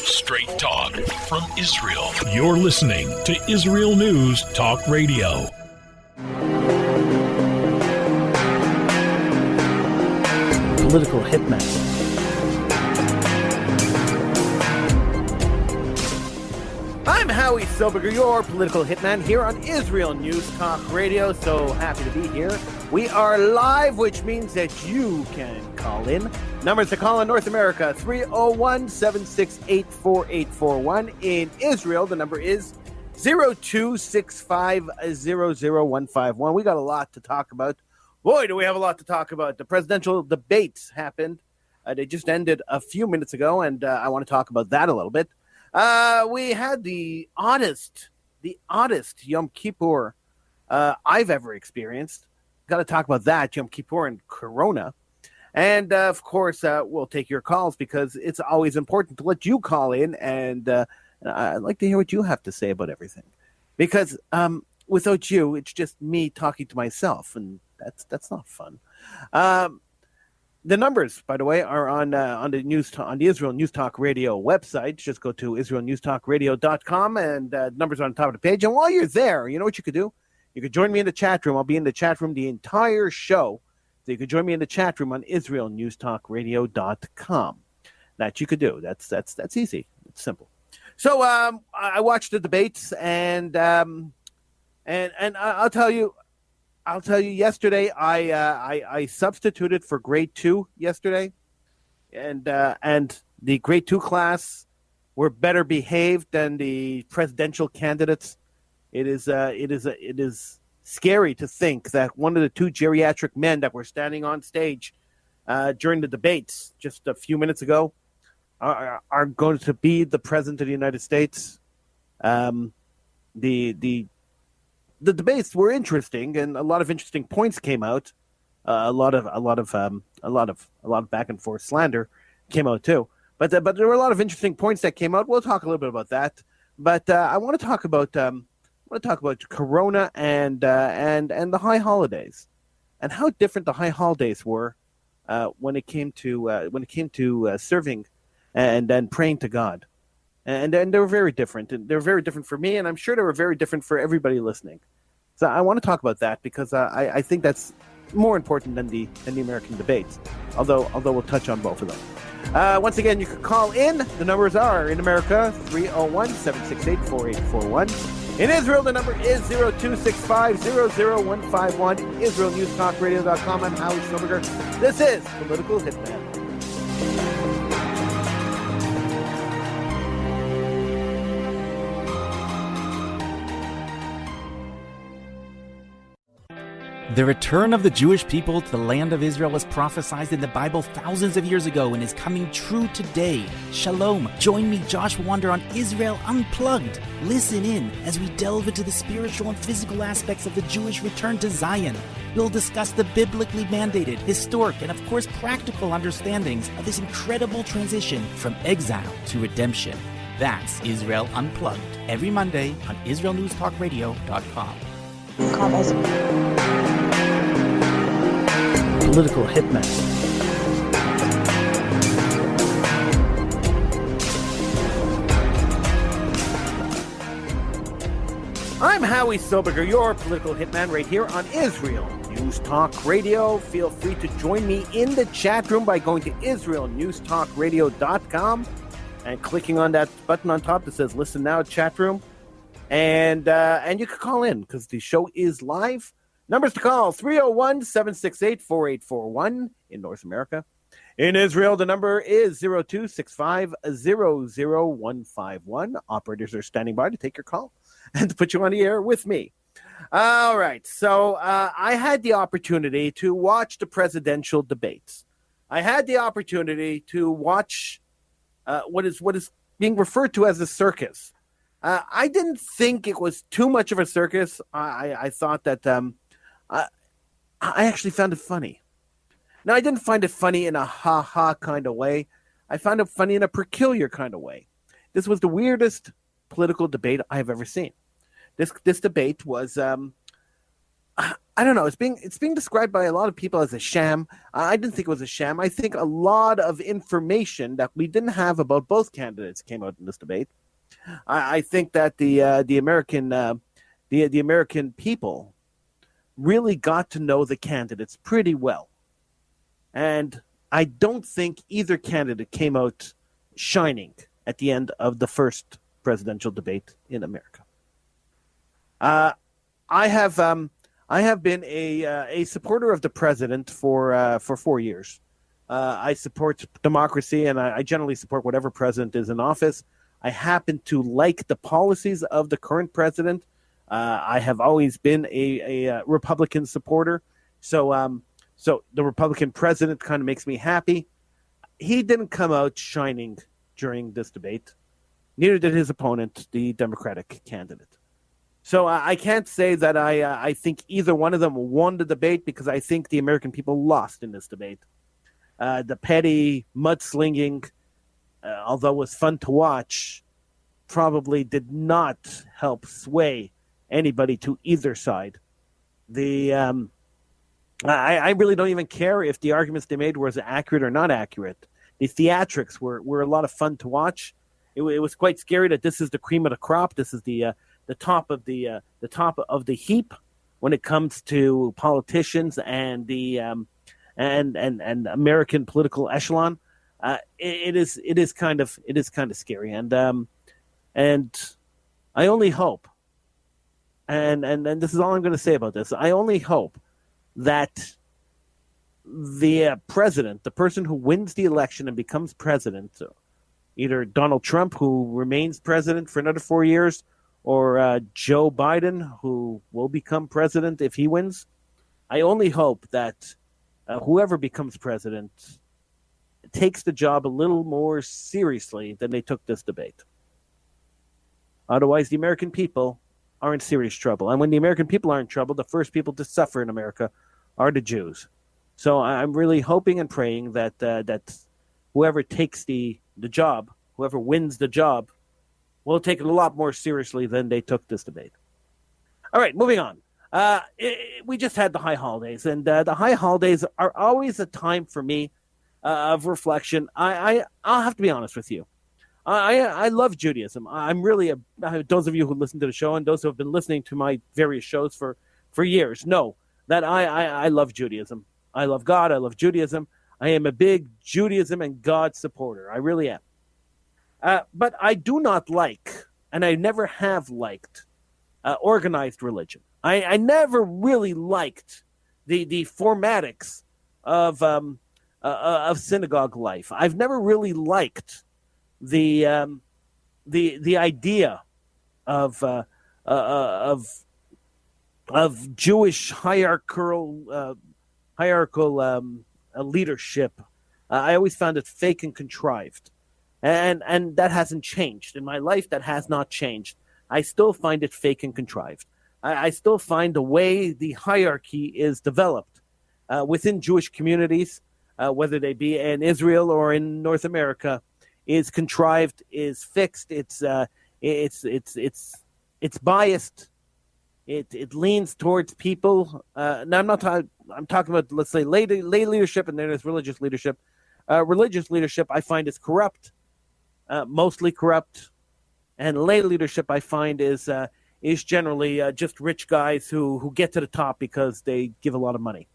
Straight talk from Israel. You're listening to Israel News Talk Radio. Political Hitman. I'm Howie Silberger, your political hitman, here on Israel News Talk Radio. So happy to be here. We are live, which means that you can call in. Numbers to call in North America, 301-768-4841. In Israel, the number is 0265-00151. We got a lot to talk about. Boy, do we have a lot to talk about. The presidential debates happened. They just ended a few minutes ago, and I want to talk about that a little bit. We had the oddest Yom Kippur I've ever experienced. Got to talk about that, Yom Kippur and Corona. And, of course, we'll take your calls because it's always important to let you call in, and I'd like to hear what you have to say about everything. Because without you, it's just me talking to myself, and that's not fun. The numbers, by the way, are on the Israel News Talk Radio website. Just go to israelnewstalkradio.com, and numbers are on the top of the page. And while you're there, you know what you could do? You could join me in the chat room. I'll be in the chat room the entire show. So you could join me in the chat room on israelnewstalkradio.com. That you could do. That's easy. It's simple. So I watched the debates, and I'll tell you. Yesterday, I substituted for grade 2 yesterday, and the grade 2 class were better behaved than the presidential candidates. It is scary to think that one of the two geriatric men that were standing on stage during the debates just a few minutes ago are going to be the president of the United States. The debates were interesting, and a lot of interesting points came out. A lot of back and forth slander came out too. But there were a lot of interesting points that came out. We'll talk a little bit about that. But I want to talk about Corona and the high holidays, and how different the high holidays were when it came to serving and then praying to God. And they were very different. And they were very different for me, and I'm sure they were very different for everybody listening. So I want to talk about that because I think that's more important than the American debates, although we'll touch on both of them. Once again, you can call in. The numbers are, in America, 301-768-4841. In Israel, the number is 0265-00151. IsraelNewsTalkRadio.com. I'm Howie Silberger. This is Political Hitman. The return of the Jewish people to the land of Israel was prophesied in the Bible thousands of years ago and is coming true today. Shalom. Join me, Joshua Wander, on Israel Unplugged. Listen in as we delve into the spiritual and physical aspects of the Jewish return to Zion. We'll discuss the biblically mandated, historic, and of course practical understandings of this incredible transition from exile to redemption. That's Israel Unplugged, every Monday on IsraelNewsTalkRadio.com. Political Hitman. I'm Howie Silberger, your political hitman, right here on Israel News Talk Radio. Feel free to join me in the chat room by going to IsraelNewsTalkRadio.com and clicking on that button on top that says "Listen Now" chat room, and you can call in because the show is live. Numbers to call, 301-768-4841 in North America. In Israel, the number is 0265-00151. Operators are standing by to take your call and to put you on the air with me. All right, so I had the opportunity to watch the presidential debates. I had the opportunity to watch what is being referred to as a circus. I didn't think it was too much of a circus. I thought that... I actually found it funny. Now, I didn't find it funny in a ha-ha kind of way. I found it funny in a peculiar kind of way. This was the weirdest political debate I have ever seen. This debate was I don't know. It's being described by a lot of people as a sham. I didn't think it was a sham. I think a lot of information that we didn't have about both candidates came out in this debate. I think that the American people really got to know the candidates pretty well, and I don't think either candidate came out shining at the end of the first presidential debate in America. I have been a supporter of the president for 4 years. I support democracy, and I generally support whatever president is in office. I happen to like the policies of the current president. I have always been a Republican supporter, so the Republican president kind of makes me happy. He didn't come out shining during this debate. Neither did his opponent, the Democratic candidate. So I can't say that I think either one of them won the debate, because I think the American people lost in this debate. The petty mudslinging, although it was fun to watch, probably did not help sway anybody to either side. I really don't even care if the arguments they made were accurate or not accurate. The theatrics were a lot of fun to watch. It was quite scary that this is the cream of the crop. This is the top of the heap when it comes to politicians and the and American political echelon. It is kind of scary, and I only hope, and this is all I'm going to say about this. I only hope that the president, the person who wins the election and becomes president, either Donald Trump, who remains president for another 4 years, or Joe Biden, who will become president if he wins. I only hope that whoever becomes president takes the job a little more seriously than they took this debate. Otherwise, the American people are in serious trouble. And when the American people are in trouble, the first people to suffer in America are the Jews. So I'm really hoping and praying that that whoever takes the job, whoever wins the job, will take it a lot more seriously than they took this debate. All right, moving on. We just had the high holidays, and the high holidays are always a time for me of reflection. I'll have to be honest with you. I love Judaism. I'm really those of you who listen to the show and those who have been listening to my various shows for years know that I love Judaism. I love God. I love Judaism. I am a big Judaism and God supporter. I really am. But I do not like, and I never have liked, organized religion. I never really liked the formatics of synagogue life. I've never really liked the idea of Jewish hierarchical leadership. I always found it fake and contrived, and that hasn't changed in my life. That has not changed. I still find it fake and contrived. I still find the way the hierarchy is developed within Jewish communities, whether they be in Israel or in North America, is contrived, is fixed. It's biased. It leans towards people. Now I'm talking about, let's say, lay leadership, and then there's religious leadership. Religious leadership I find is corrupt, mostly corrupt, and lay leadership I find is generally just rich guys who get to the top because they give a lot of money.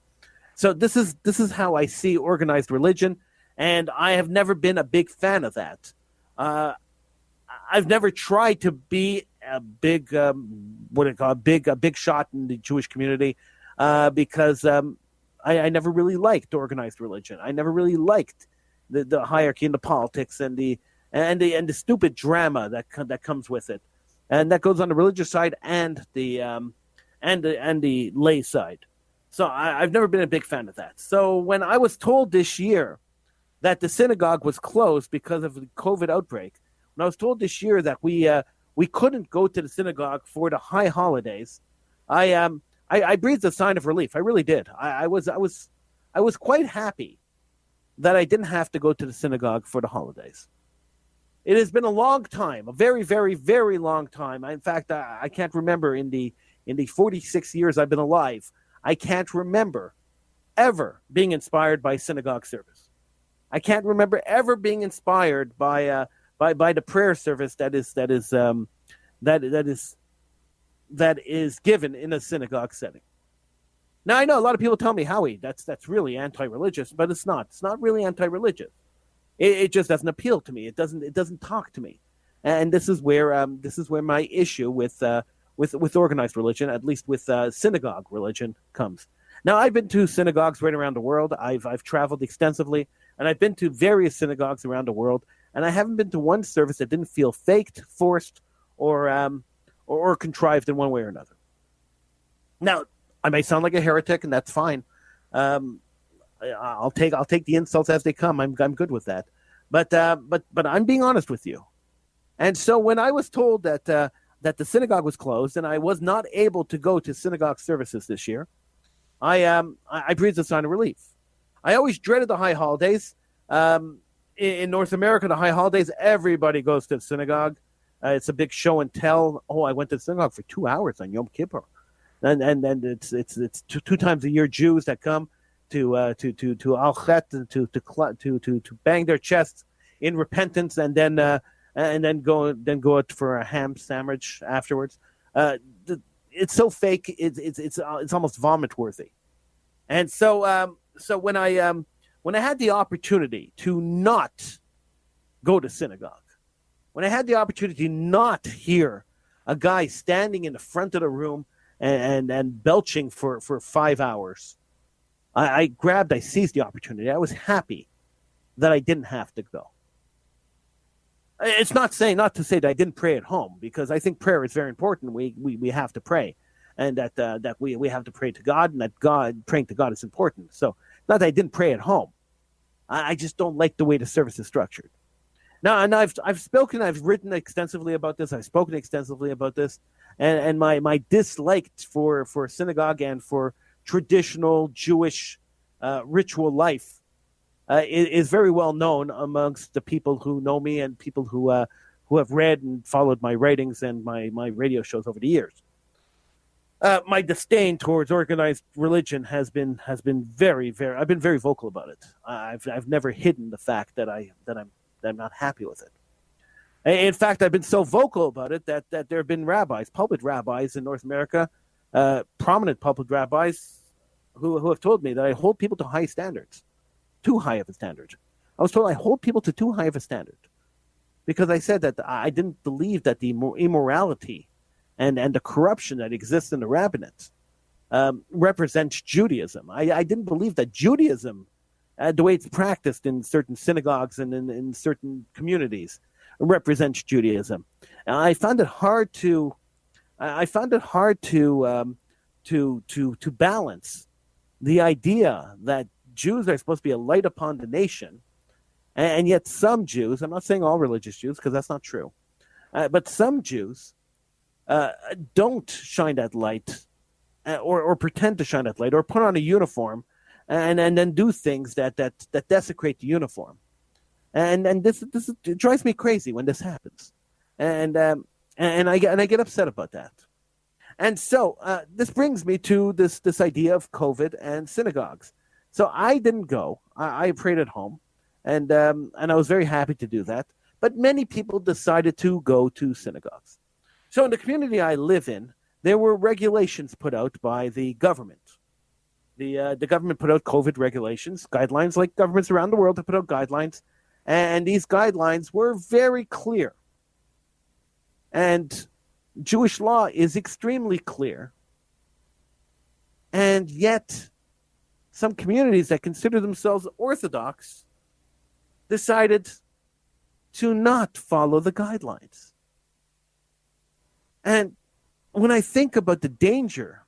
So this is how I see organized religion, and I have never been a big fan of that. I've never tried to be a big a big shot in the Jewish community because I never really liked organized religion. I never really liked the hierarchy and the politics and the stupid drama that comes with it, and that goes on the religious side and the lay side. So I've never been a big fan of that. So when I was told this year that the synagogue was closed because of the COVID outbreak, when I was told this year that we couldn't go to the synagogue for the high holidays, I breathed a sign of relief. I really did. I was quite happy that I didn't have to go to the synagogue for the holidays. It has been a long time, a very, very, very long time. In fact, I can't remember in the 46 years I've been alive I can't remember ever being inspired by synagogue service. I can't remember ever being inspired by the prayer service that is given in a synagogue setting. Now I know a lot of people tell me, Howie, that's really anti-religious, but it's not. It's not really anti-religious. It just doesn't appeal to me. It doesn't talk to me, and this is where my issue with organized religion, at least with synagogue religion, comes. Now I've been to synagogues right around the world. I've traveled extensively, and I've been to various synagogues around the world, and I haven't been to one service that didn't feel faked, forced, or contrived in one way or another. Now I may sound like a heretic, and that's fine. I'll take the insults as they come. I'm good with that. But I'm being honest with you. And so when I was told that the synagogue was closed and I was not able to go to synagogue services this year, I breathed a sign of relief. I always dreaded the high holidays. In North America, the high holidays, everybody goes to the synagogue. It's a big show and tell. Oh, I went to the synagogue for 2 hours on Yom Kippur. And it's two times a year Jews that come to Al-Chet and to bang their chests in repentance and then go out for a ham sandwich afterwards. It's so fake. It's almost vomit worthy. And so when I had the opportunity to not go to synagogue, when I had the opportunity to not hear a guy standing in the front of the room and belching for 5 hours, I seized the opportunity. I was happy that I didn't have to go. It's not to say that I didn't pray at home, because I think prayer is very important. We have to pray, and that we have to pray to God, and that praying to God is important. So not that I didn't pray at home. I just don't like the way the service is structured. Now, and I've written extensively about this. I've spoken extensively about this, and my dislike for synagogue and for traditional Jewish ritual life is very well known amongst the people who know me and people who have read and followed my writings and my radio shows over the years. My disdain towards organized religion has been very, very. I've been very vocal about it. I've never hidden the fact that I'm not happy with it. In fact, I've been so vocal about it that there have been pulpit rabbis in North America, prominent pulpit rabbis, who have told me that I hold people to high standards, too high of a standard. I was told I hold people to too high of a standard, because I said that I didn't believe that the immorality and the corruption that exists in the rabbinate represents Judaism. I didn't believe that Judaism, the way it's practiced in certain synagogues and in certain communities, represents Judaism. And I found it hard to balance the idea that Jews are supposed to be a light upon the nation, and yet some Jews, I'm not saying all religious Jews because that's not true, but some Jews don't shine that light or pretend to shine that light or put on a uniform and then do things that desecrate the uniform. And this it drives me crazy when this happens. And I get upset about that. And so this brings me to this idea of COVID and synagogues. So I didn't go. I prayed at home, and I was very happy to do that. But many people decided to go to synagogues. So in the community I live in, there were regulations put out by the government. The government put out COVID regulations, guidelines, like governments around the world have put out guidelines, and these guidelines were very clear. And Jewish law is extremely clear. And yet, some communities that consider themselves Orthodox decided to not follow the guidelines. And when I think about the danger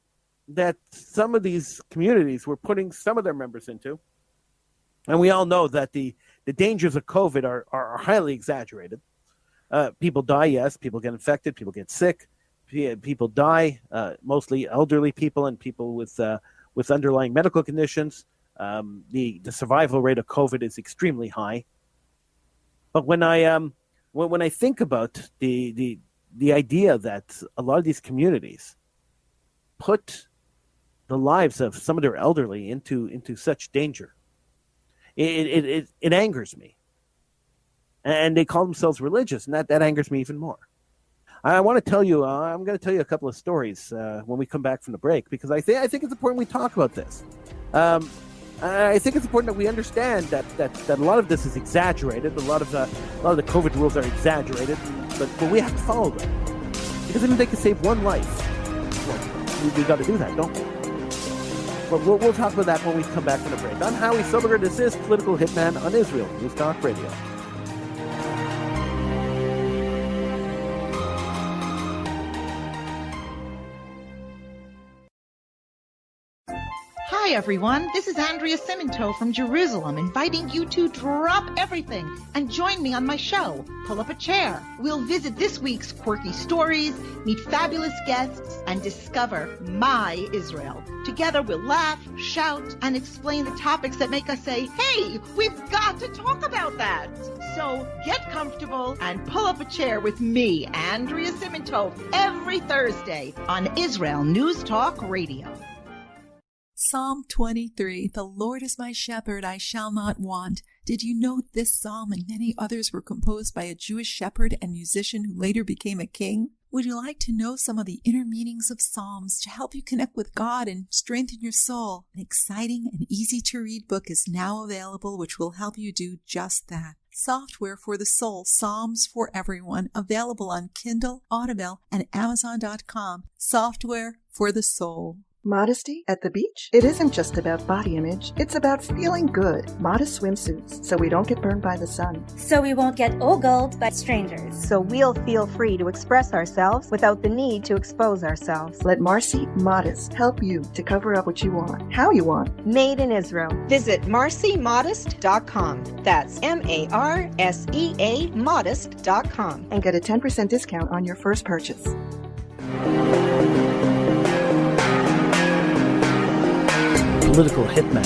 that some of these communities were putting some of their members into, and we all know that the dangers of COVID are highly exaggerated. People die, yes. People get infected. People get sick. People die, mostly elderly people and people with underlying medical conditions. The survival rate of COVID is extremely high. But when I think about the idea that a lot of these communities put the lives of some of their elderly into such danger. It angers me. And they call themselves religious, and that angers me even more. I want to tell you, I'm going to tell you a couple of stories when we come back from the break, because I think it's important we talk about this. I think it's important that we understand that a lot of this is exaggerated. A lot of the COVID rules are exaggerated, but we have to follow them, because even if they can save one life, well, we got to do that, don't we? But we'll talk about that when we come back from the break. I'm Howie Silberger. This is Political Hitman on Israel News Talk Radio. Hi, everyone. This is Andrea Siminto from Jerusalem, inviting you to drop everything and join me on my show, Pull Up a Chair. We'll visit this week's quirky stories, meet fabulous guests, and discover my Israel. Together, we'll laugh, shout, and explain the topics that make us say, hey, we've got to talk about that. So get comfortable and pull up a chair with me, Andrea Siminto, every Thursday on Israel News Talk Radio. Psalm 23, the Lord is my shepherd, I shall not want. Did you know this psalm and many others were composed by a Jewish shepherd and musician who later became a king? Would you like to know some of the inner meanings of psalms to help you connect with God and strengthen your soul? An exciting and easy-to-read book is now available which will help you do just that. Software for the Soul, Psalms for Everyone, available on Kindle, Audible, and Amazon.com. Software for the Soul. Modesty at the beach? It isn't just about body image. It's about feeling good. Modest swimsuits, so we don't get burned by the sun. So we won't get ogled by strangers. So we'll feel free to express ourselves without the need to expose ourselves. Let Marcy Modest help you to cover up what you want, how you want. Made in Israel. Visit marcymodest.com. That's MARSEA modest.com. And get a 10% discount on your first purchase. Political Hitman.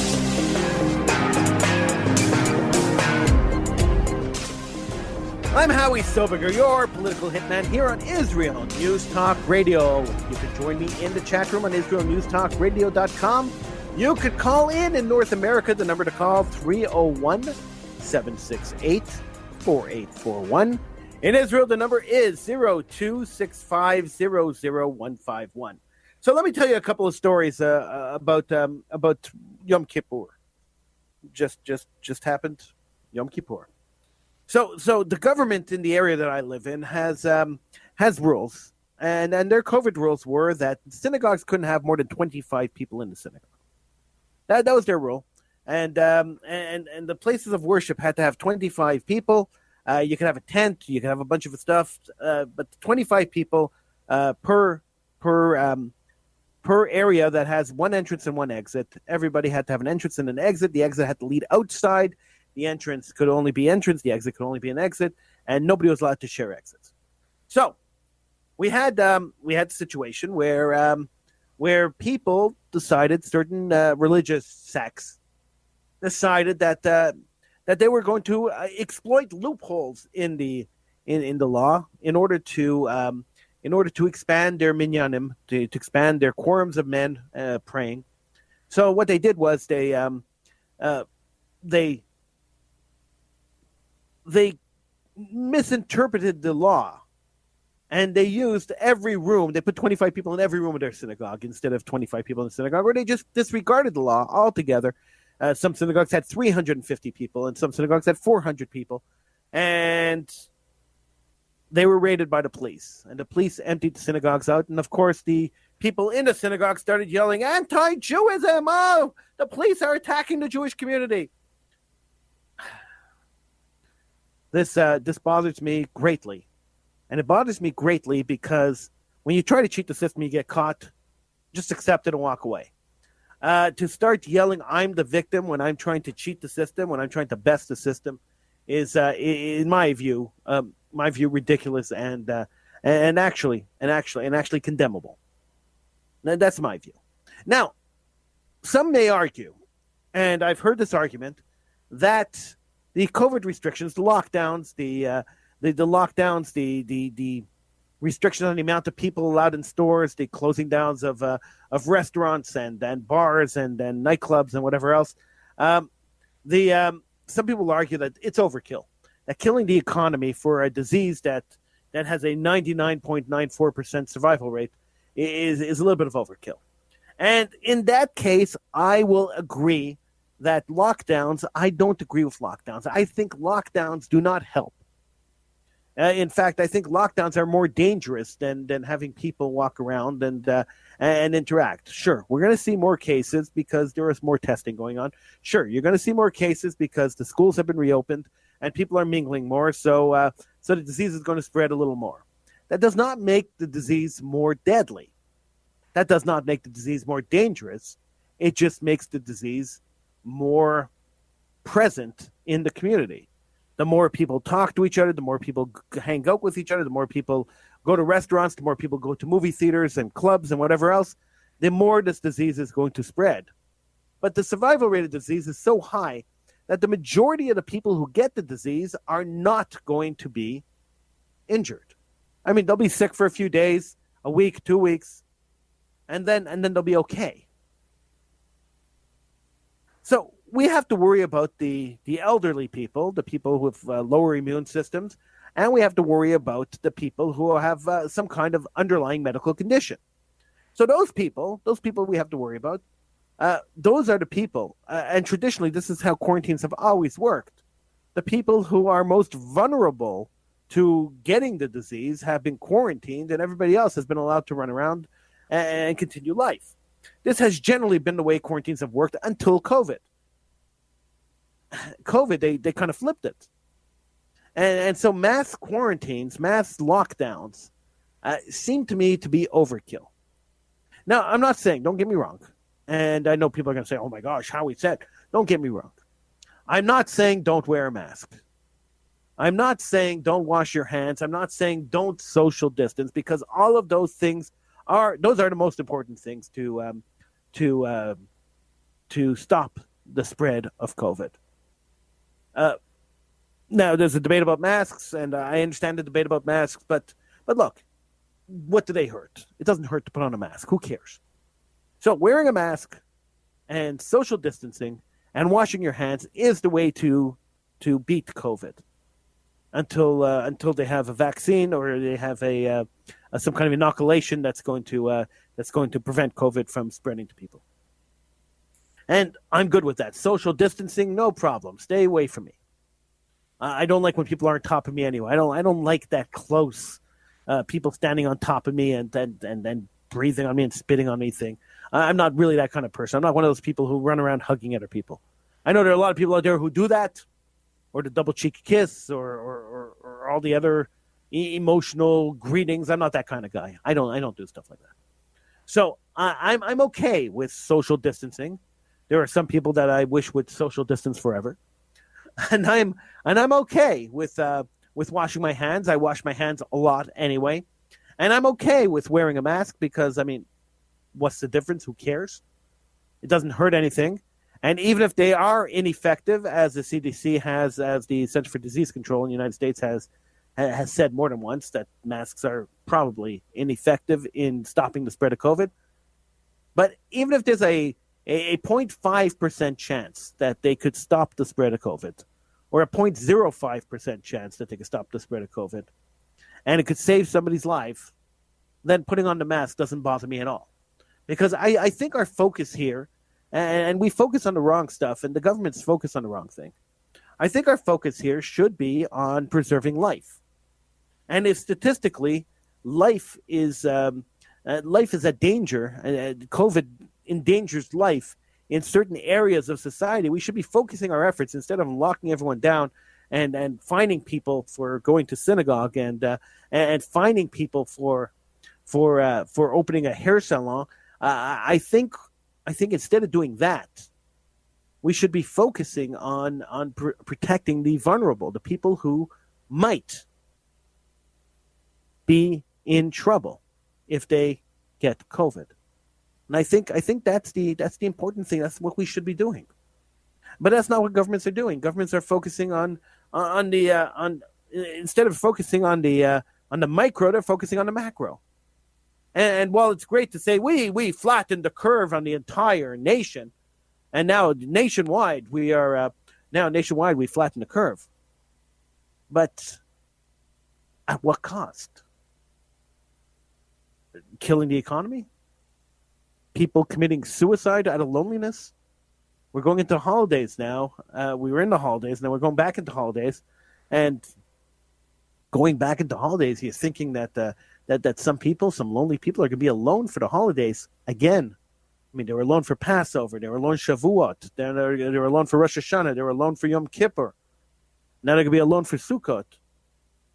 I'm Howie Silberger, your political hitman here on Israel News Talk Radio. You can join me in the chat room on IsraelNewsTalkRadio.com. You could call in North America. The number to call, 301-768-4841. In Israel, the number is 0265000151. So let me tell you a couple of stories about Yom Kippur. Just happened, Yom Kippur. So the government in the area that I live in has rules, and their COVID rules were that synagogues couldn't have more than 25 people in the synagogue. That was their rule, and the places of worship had to have 25 people. You could have a tent, you could have a bunch of stuff, but 25 people per area that has one entrance and one exit. Everybody had to have an entrance and an exit. The exit had to lead outside. The entrance could only be entrance. The exit could only be an exit, and nobody was allowed to share exits. So we had a situation where people decided, certain religious sects decided that they were going to exploit loopholes in the law in order to expand their minyanim, to expand their quorums of men praying. So what they did was they misinterpreted the law, and they used every room. They put 25 people in every room of their synagogue instead of 25 people in the synagogue, or they just disregarded the law altogether. Some synagogues had 350 people, and some synagogues had 400 people, and they were raided by the police, and the police emptied the synagogues out. And of course, the people in the synagogue started yelling, "Anti-Jewism! Oh, the police are attacking the Jewish community." This bothers me greatly, and it bothers me greatly because when you try to cheat the system, you get caught. Just accept it and walk away. To start yelling, "I'm the victim" when I'm trying to cheat the system, when I'm trying to best the system, is, in my view, ridiculous and actually condemnable. Now, that's my view. Now, some may argue, and I've heard this argument, that the COVID restrictions, the lockdowns, the restrictions on the amount of people allowed in stores, the closing downs of restaurants and bars and nightclubs and whatever else. Some people argue that it's overkill, that killing the economy for a disease that has a 99.94% survival rate is a little bit of overkill. And in that case, I will agree that I don't agree with lockdowns. I think lockdowns do not help. In fact, I think lockdowns are more dangerous than having people walk around and interact. Sure, we're going to see more cases because there is more testing going on. Sure, you're going to see more cases because the schools have been reopened and people are mingling more, so the disease is going to spread a little more. That does not make the disease more deadly. That does not make the disease more dangerous. It just makes the disease more present in the community. The more people talk to each other, the more people hang out with each other, the more people go to restaurants, the more people go to movie theaters and clubs and whatever else, the more this disease is going to spread. But the survival rate of disease is so high that the majority of the people who get the disease are not going to be injured. I mean, they'll be sick for a few days, a week, 2 weeks, and then they'll be okay. So we have to worry about the elderly people, the people with lower immune systems, and we have to worry about the people who have some kind of underlying medical condition. So those people we have to worry about. Those are the people, and traditionally this is how quarantines have always worked. The people who are most vulnerable to getting the disease have been quarantined, and everybody else has been allowed to run around and continue life. This has generally been the way quarantines have worked until COVID. They kind of flipped it. And so mass quarantines, mass lockdowns seem to me to be overkill. Now, I'm not saying, don't get me wrong, and I know people are going to say, oh my gosh, Howie said, don't get me wrong. I'm not saying don't wear a mask. I'm not saying don't wash your hands. I'm not saying don't social distance, because all of those things are the most important things to stop the spread of COVID. Now, there's a debate about masks, and I understand the debate about masks, but look, what do they hurt? It doesn't hurt to put on a mask. Who cares? So wearing a mask and social distancing and washing your hands is the way to beat COVID until they have a vaccine or they have some kind of inoculation that's going to prevent COVID from spreading to people. And I'm good with that. Social distancing, no problem. Stay away from me. I don't like when people are on top of me anyway. I don't like that close people standing on top of me and then breathing on me and spitting on me thing. I'm not really that kind of person. I'm not one of those people who run around hugging other people. I know there are a lot of people out there who do that, or the double cheek kiss, or all the other emotional greetings. I'm not that kind of guy. I don't do stuff like that. So I'm okay with social distancing. There are some people that I wish would social distance forever, and I'm okay with washing my hands. I wash my hands a lot anyway, and I'm okay with wearing a mask because, I mean, what's the difference? Who cares? It doesn't hurt anything. And even if they are ineffective, as the CDC has, as the Center for Disease Control in the United States has said more than once, that masks are probably ineffective in stopping the spread of COVID. But even if there's a 0.5% chance that they could stop the spread of COVID, or a 0.05% chance that they could stop the spread of COVID, and it could save somebody's life, then putting on the mask doesn't bother me at all. Because I think our focus here, and we focus on the wrong stuff, and the government's focused on the wrong thing. I think our focus here should be on preserving life. And if statistically life is a danger, COVID endangers life in certain areas of society, we should be focusing our efforts, instead of locking everyone down and fining people for going to synagogue and fining people for opening a hair salon. I think instead of doing that, we should be focusing on protecting the vulnerable, the people who might be in trouble if they get COVID. And I think that's the important thing. That's what we should be doing. But that's not what governments are doing. Governments are focusing on instead of focusing on the On the micro, they're focusing on the macro. And while it's great to say we flattened the curve on the entire nation, and now nationwide we flatten the curve. But at what cost? Killing the economy? People committing suicide out of loneliness? We're going into holidays now. We were in the holidays, now we're going back into holidays. And going back into holidays, you're thinking that some people, some lonely people, are going to be alone for the holidays again. I mean, they were alone for Passover. They were alone Shavuot. They were alone for Rosh Hashanah. They were alone for Yom Kippur. Now they're going to be alone for Sukkot.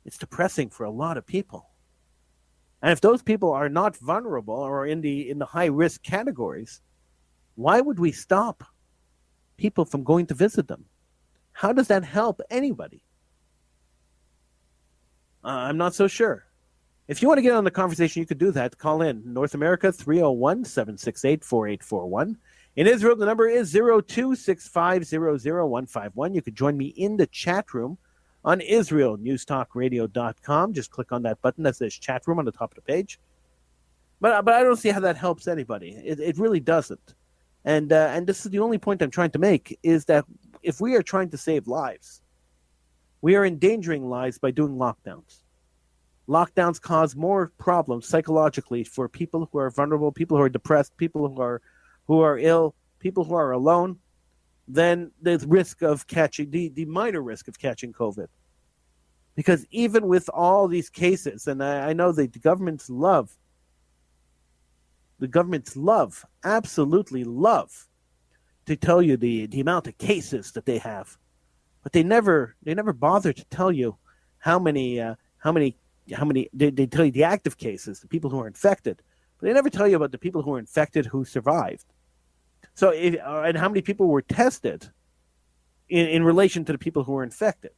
It's depressing for a lot of people. And if those people are not vulnerable or in the high-risk categories, why would we stop people from going to visit them? How does that help anybody? I'm not so sure. If you want to get on the conversation, you could do that. Call in. North America, 301-768-4841. In Israel, the number is 02-650-0151. You could join me in the chat room on IsraelNewsTalkRadio.com. Just click on that button that says chat room on the top of the page. But I don't see how that helps anybody. It really doesn't. And this is the only point I'm trying to make, is that if we are trying to save lives, we are endangering lives by doing lockdowns. Lockdowns cause more problems psychologically for people who are vulnerable, people who are depressed, people who are ill, people who are alone, than the risk of catching the minor risk of catching COVID. Because even with all these cases, and I know the governments absolutely love to tell you the amount of cases that they have, but they never bother to tell you how many they tell you the active cases, the people who are infected, but they never tell you about the people who are infected who survived. So, and how many people were tested in relation to the people who were infected.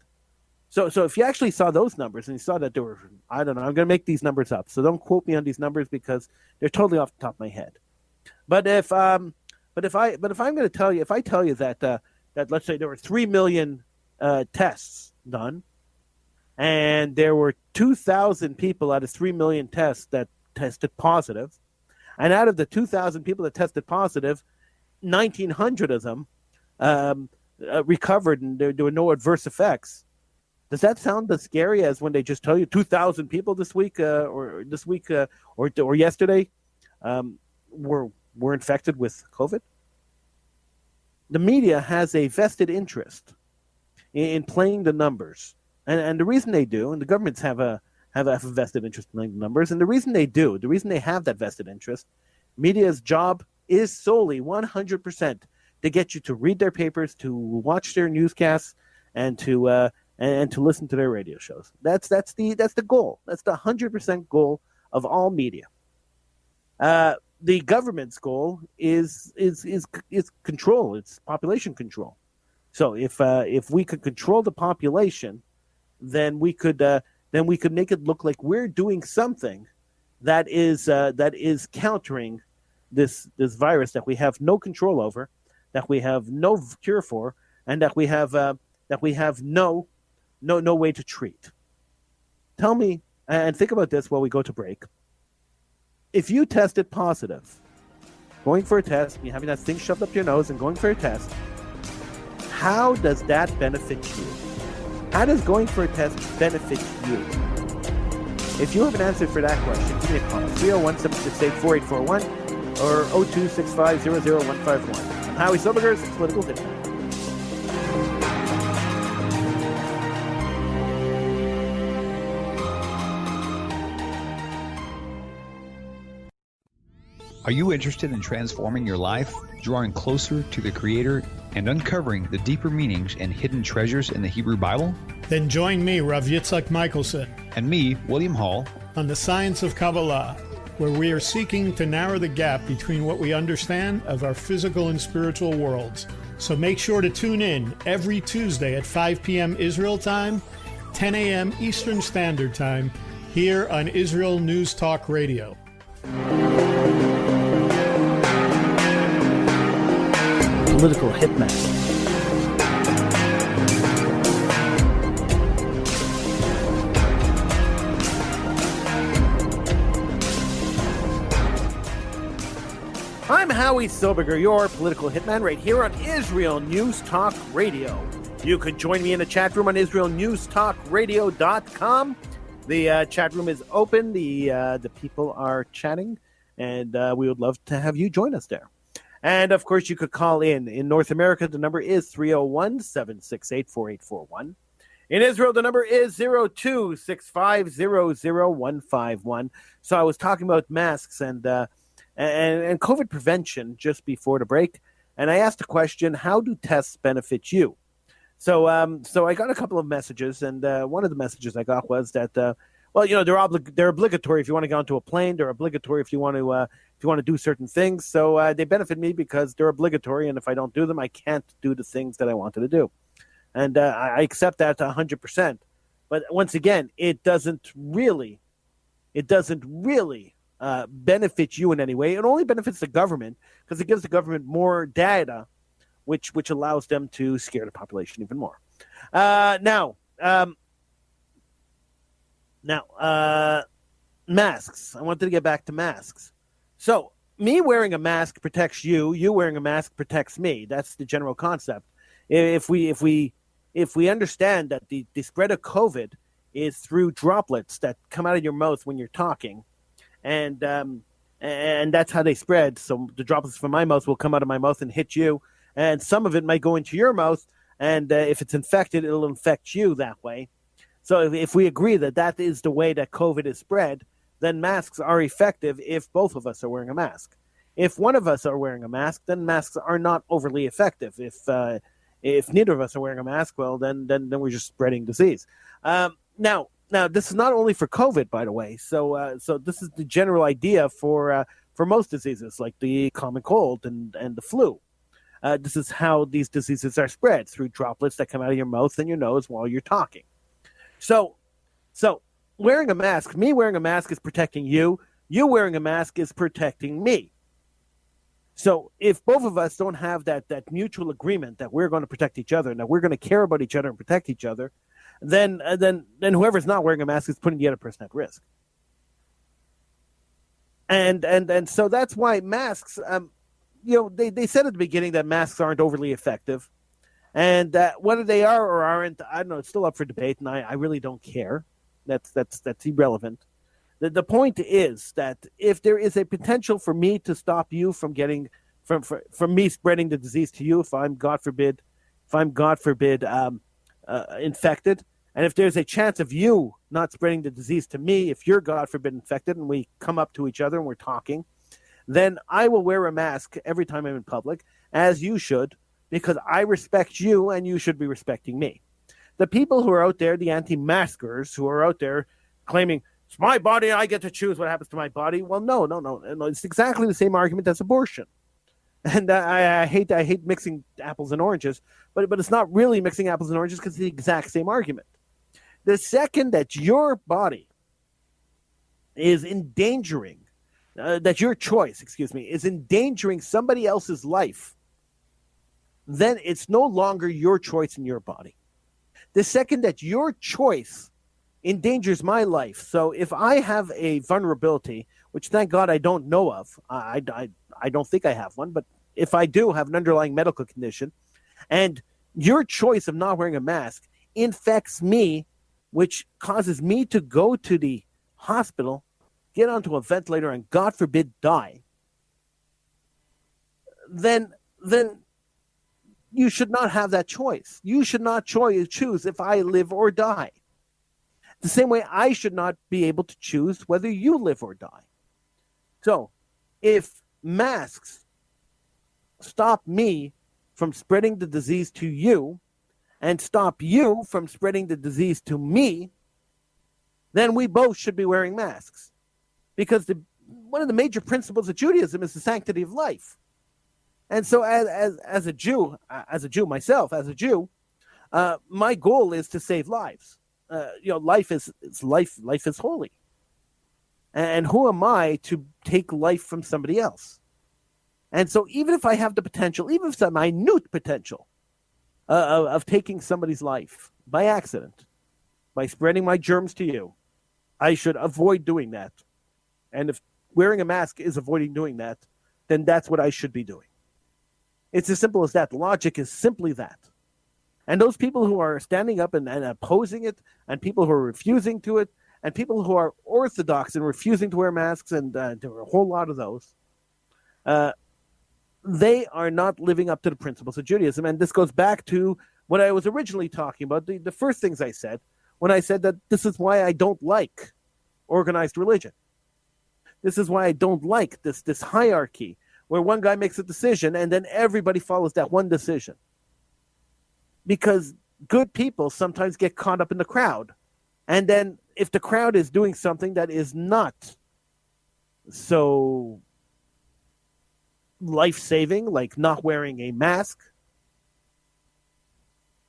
So if you actually saw those numbers and you saw that there were, I don't know, I'm going to make these numbers up, so don't quote me on these numbers because they're totally off the top of my head. But if I'm going to tell you, if I tell you that let's say there were 3 million tests done, and there were 2,000 people out of 3 million tests that tested positive, and out of the 2,000 people that tested positive, 1,900 of them recovered and there were no adverse effects. Does that sound as scary as when they just tell you 2,000 people this week or yesterday were infected with COVID? The media has a vested interest in playing the numbers, and the reason they do, and the governments have a vested interest in playing the numbers, and the reason they have that vested interest, media's job is solely 100% to get you to read their papers, to watch their newscasts, and to listen to their radio shows. That's the goal. That's the 100% goal of all media. The government's goal is control. It's population control. So if we could control the population, then we could make it look like we're doing something that is countering this virus that we have no control over, that we have no cure for, and that we have no way to treat. Tell me, and think about this while we go to break. If you tested positive, going for a test, you're having that thing shoved up your nose and going for a test, how does that benefit you? How does going for a test benefit you? If you have an answer for that question, give me a call. 301-768-4841 or 02-650-0151. I'm Howie Silberger's Political Hitman. Are you interested in transforming your life, drawing closer to the Creator, and uncovering the deeper meanings and hidden treasures in the Hebrew Bible? Then join me, Rav Yitzhak Michelson, and me, William Hall, on the Science of Kabbalah, where we are seeking to narrow the gap between what we understand of our physical and spiritual worlds. So make sure to tune in every Tuesday at 5 p.m. Israel time, 10 a.m. Eastern Standard Time, here on Israel News Talk Radio. Political Hitman. I'm Howie Silberger, your political hitman, right here on Israel News Talk Radio. You could join me in the chat room on IsraelNewsTalkRadio.com. The chat room is open. The people are chatting, and we would love to have you join us there. And, of course, you could call in. In North America, the number is 301-768-4841. In Israel, the number is 02-650-0151. So I was talking about masks and COVID prevention just before the break, and I asked the question, how do tests benefit you? So I got a couple of messages, and one of the messages I got was that, they're obligatory if you want to get onto a plane. They're obligatory if you want to do certain things. So they benefit me because they're obligatory, and if I don't do them, I can't do the things that I wanted to do. And I accept that 100%. But once again, it doesn't really benefit you in any way. It only benefits the government because it gives the government more data, which allows them to scare the population even more. Now, masks. I wanted to get back to masks. So, me wearing a mask protects you. You wearing a mask protects me. That's the general concept. If we understand that the spread of COVID is through droplets that come out of your mouth when you're talking, and that's how they spread. So the droplets from my mouth will come out of my mouth and hit you, and some of it might go into your mouth, and if it's infected, it'll infect you that way. So if we agree that that is the way that COVID is spread, then masks are effective if both of us are wearing a mask. If one of us are wearing a mask, then masks are not overly effective. If neither of us are wearing a mask, well, then we're just spreading disease. Now, this is not only for COVID, by the way. So this is the general idea for most diseases, like the common cold and the flu. This is how these diseases are spread, through droplets that come out of your mouth and your nose while you're talking. So wearing a mask, me wearing a mask is protecting you. You wearing a mask is protecting me. So if both of us don't have that mutual agreement that we're going to protect each other and that we're going to care about each other and protect each other, then whoever's not wearing a mask is putting the other person at risk. And so that's why masks, they said at the beginning that masks aren't overly effective. And whether they are or aren't, I don't know, it's still up for debate, and I really don't care. That's irrelevant. The point is that if there is a potential for me to stop you from getting from me spreading the disease to you, if I'm God forbid infected, and if there's a chance of you not spreading the disease to me, if you're God forbid infected, and we come up to each other and we're talking, then I will wear a mask every time I'm in public, as you should, because I respect you and you should be respecting me. The people who are out there, the anti-maskers who are out there claiming, it's my body, I get to choose what happens to my body. Well, no. It's exactly the same argument as abortion. And I hate mixing apples and oranges, but it's not really mixing apples and oranges because it's the exact same argument. The second that your body is endangering, that your choice, is endangering somebody else's life, then it's no longer your choice in your body. The second that your choice endangers my life. So if I have a vulnerability, which thank God I don't know of, I don't think I have one, but if I do have an underlying medical condition, and your choice of not wearing a mask infects me, which causes me to go to the hospital, get onto a ventilator, and God forbid die, then you should not have that choice. You should not choose if I live or die. The same way I should not be able to choose whether you live or die. So, if masks stop me from spreading the disease to you and stop you from spreading the disease to me, then we both should be wearing masks. Because one of the major principles of Judaism is the sanctity of life. And so as a Jew myself, my goal is to save lives. Life is holy. And who am I to take life from somebody else? And so even if I have the potential, even if it's a minute potential of taking somebody's life by accident, by spreading my germs to you, I should avoid doing that. And if wearing a mask is avoiding doing that, then that's what I should be doing. It's as simple as that. Logic is simply that. And those people who are standing up and opposing it, and people who are refusing to it, and people who are orthodox and refusing to wear masks, and there are a whole lot of those, they are not living up to the principles of Judaism. And this goes back to what I was originally talking about, the first things I said, when I said that this is why I don't like organized religion. This is why I don't like this hierarchy where one guy makes a decision and then everybody follows that one decision. Because good people sometimes get caught up in the crowd. And then if the crowd is doing something that is not so life-saving, like not wearing a mask,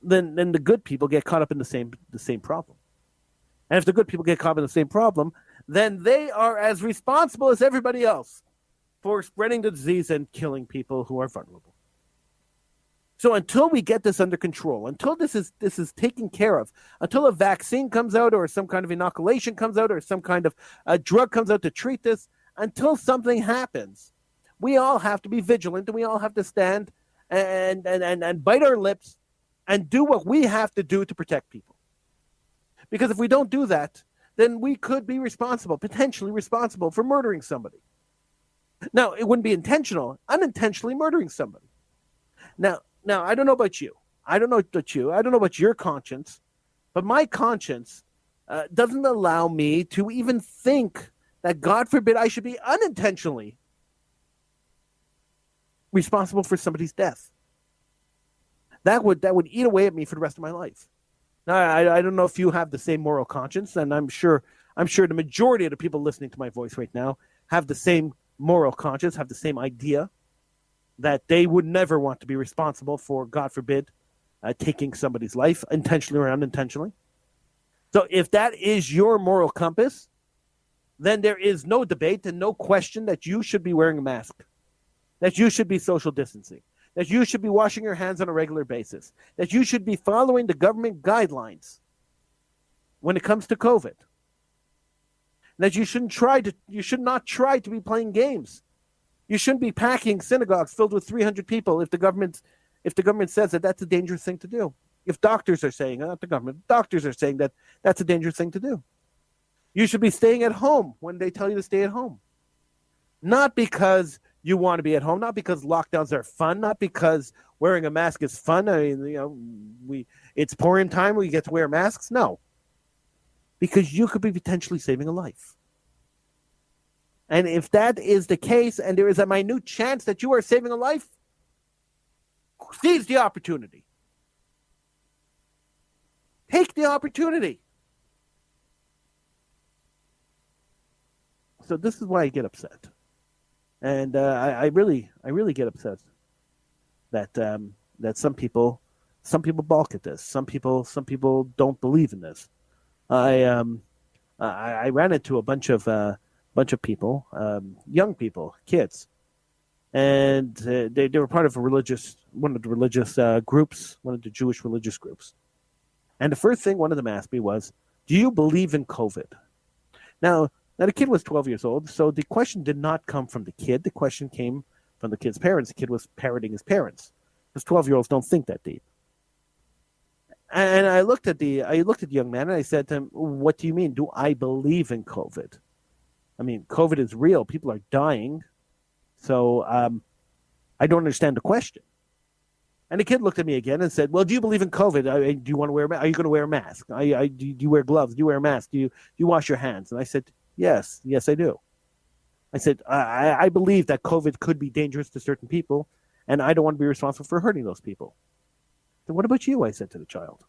then the good people get caught up in the same problem. And if the good people get caught up in the same problem, then they are as responsible as everybody else for spreading the disease and killing people who are vulnerable. So until we get this under control, until this is taken care of, until a vaccine comes out or some kind of inoculation comes out or some kind of a drug comes out to treat this, until something happens, we all have to be vigilant and we all have to stand and bite our lips and do what we have to do to protect people. Because if we don't do that, then we could be potentially responsible for murdering somebody. Now, it wouldn't be intentional, unintentionally murdering somebody. Now, I don't know about you. I don't know about your conscience, but my conscience doesn't allow me to even think that, God forbid, I should be unintentionally responsible for somebody's death. That would eat away at me for the rest of my life. Now, I don't know if you have the same moral conscience, and I'm sure the majority of the people listening to my voice right now have the same moral conscience, have the same idea that they would never want to be responsible for, God forbid, taking somebody's life, intentionally or unintentionally. So if that is your moral compass, then there is no debate and no question that you should be wearing a mask, that you should be social distancing, that you should be washing your hands on a regular basis, that you should be following the government guidelines when it comes to COVID, that you should not try to be playing games. You shouldn't be packing synagogues filled with 300 people if the government says that that's a dangerous thing to do. If doctors are saying, not the government, doctors are saying that that's a dangerous thing to do. You should be staying at home when they tell you to stay at home. Not because you want to be at home, not because lockdowns are fun, not because wearing a mask is fun. I mean, it's pouring time, we get to wear masks. No. Because you could be potentially saving a life. And if that is the case, and there is a minute chance that you are saving a life, seize the opportunity. Take the opportunity. So this is why I get upset. And I really get upset that some people balk at this. Some people don't believe in this. I ran into a bunch of people, young people, kids, and they were part of one of the religious groups, one of the Jewish religious groups. And the first thing one of them asked me was, "Do you believe in COVID?" Now the kid was 12 years old, so the question did not come from the kid. The question came from the kid's parents. The kid was parroting his parents, because 12-year-olds don't think that deep. And I looked at the young man and I said to him, "What do you mean? Do I believe in COVID? I mean, COVID is real. People are dying. So I don't understand the question." And the kid looked at me again and said, "Well, do you believe in COVID? Do you want to wear? Are you going to wear a mask? Do you wear gloves? Do you wear a mask? Do you wash your hands?" And I said, Yes, I do. I said, I believe that COVID could be dangerous to certain people, and I don't want to be responsible for hurting those people. Then what about you? I said to the child.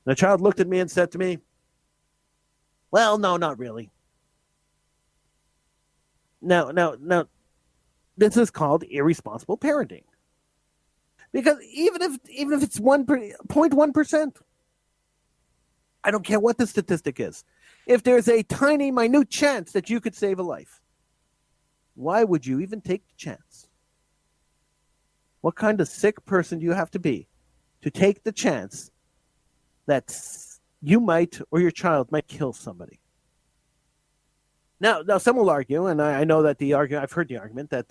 And the child looked at me and said to me, "Well, no, not really." Now, this is called irresponsible parenting. Because even if it's 0.1%, I don't care what the statistic is. If there's a tiny, minute chance that you could save a life, why would you even take the chance? What kind of sick person do you have to be to take the chance that you might or your child might kill somebody? Now some will argue, and I know that I've heard the argument that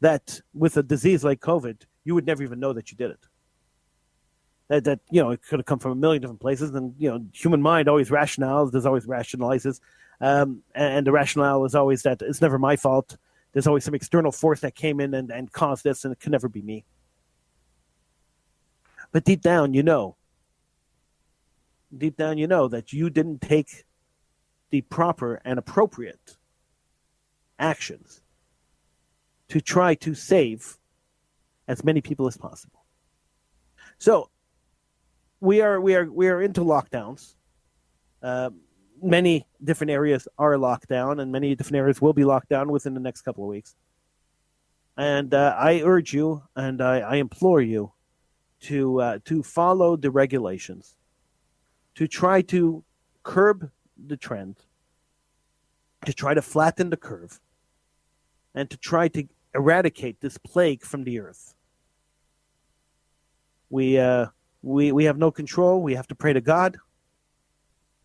that with a disease like COVID, you would never even know that you did it. That it could have come from a million different places, and human mind always rationalizes. There's always rationalizes, and the rationale is always that it's never my fault. There's always some external force that came in and caused this, and it can never be me. But deep down, you know that you didn't take the proper and appropriate actions to try to save as many people as possible. So we are into lockdowns. Many different areas are locked down, and many different areas will be locked down within the next couple of weeks. And I urge you, and I implore you, to follow the regulations, to try to curb the trend, to try to flatten the curve, and to try to eradicate this plague from the earth. We have no control. We have to pray to God,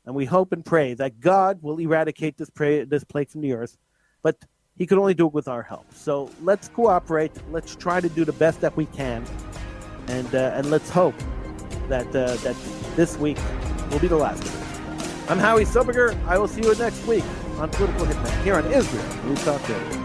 and we hope and pray that God will eradicate this plague from the earth. But He could only do it with our help. So let's cooperate. Let's try to do the best that we can, and let's hope that this week will be the last of it. I'm Howie Silberger. I will see you next week on Political Hitman here on Israel News Talk Radio.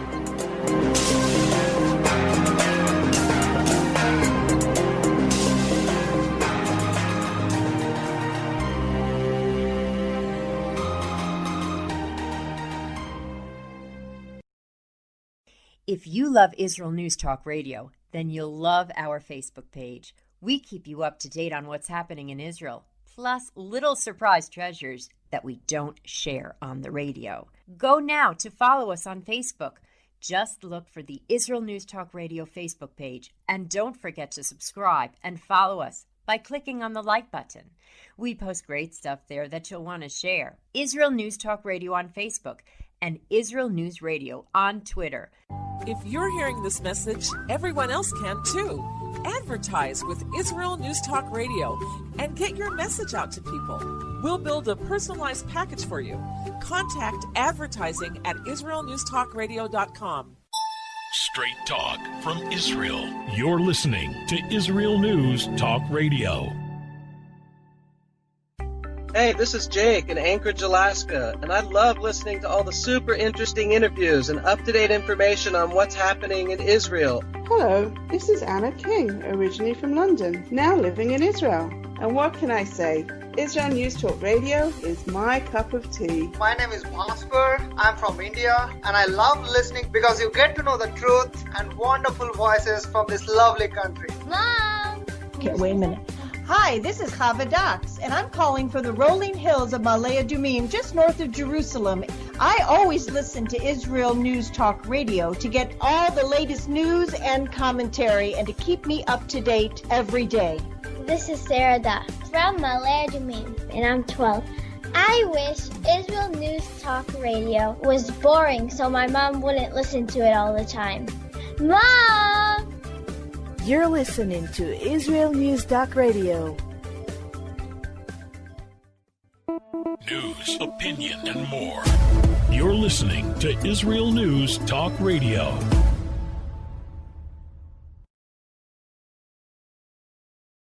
If you love Israel News Talk Radio, then you'll love our Facebook page. We keep you up to date on what's happening in Israel, plus little surprise treasures that we don't share on the radio. Go now to follow us on Facebook. Just look for the Israel News Talk Radio Facebook page, and don't forget to subscribe and follow us by clicking on the like button. We post great stuff there that you'll want to share. Israel News Talk Radio on Facebook and Israel News Radio on Twitter. If you're hearing this message, everyone else can too. Advertise with Israel News Talk Radio and get your message out to people. We'll build a personalized package for you. Contact advertising at IsraelNewsTalkRadio.com. Straight talk from Israel. You're listening to Israel News Talk Radio. Hey, this is Jake in Anchorage, Alaska, and I love listening to all the super interesting interviews and up-to-date information on what's happening in Israel. Hello, this is Anna King, originally from London, now living in Israel. And what can I say? Israel News Talk Radio is my cup of tea. My name is Bhaskar. I'm from India, and I love listening because you get to know the truth and wonderful voices from this lovely country. Mom! Okay, wait a minute. Hi, this is Chava Dax, and I'm calling from the rolling hills of Malaya Dumim, just north of Jerusalem. I always listen to Israel News Talk Radio to get all the latest news and commentary and to keep me up to date every day. This is Sarah Dax from Malaya Dumim, and I'm 12. I wish Israel News Talk Radio was boring so my mom wouldn't listen to it all the time. Mom! You're listening to Israel News Talk Radio. News, opinion, and more. You're listening to Israel News Talk Radio.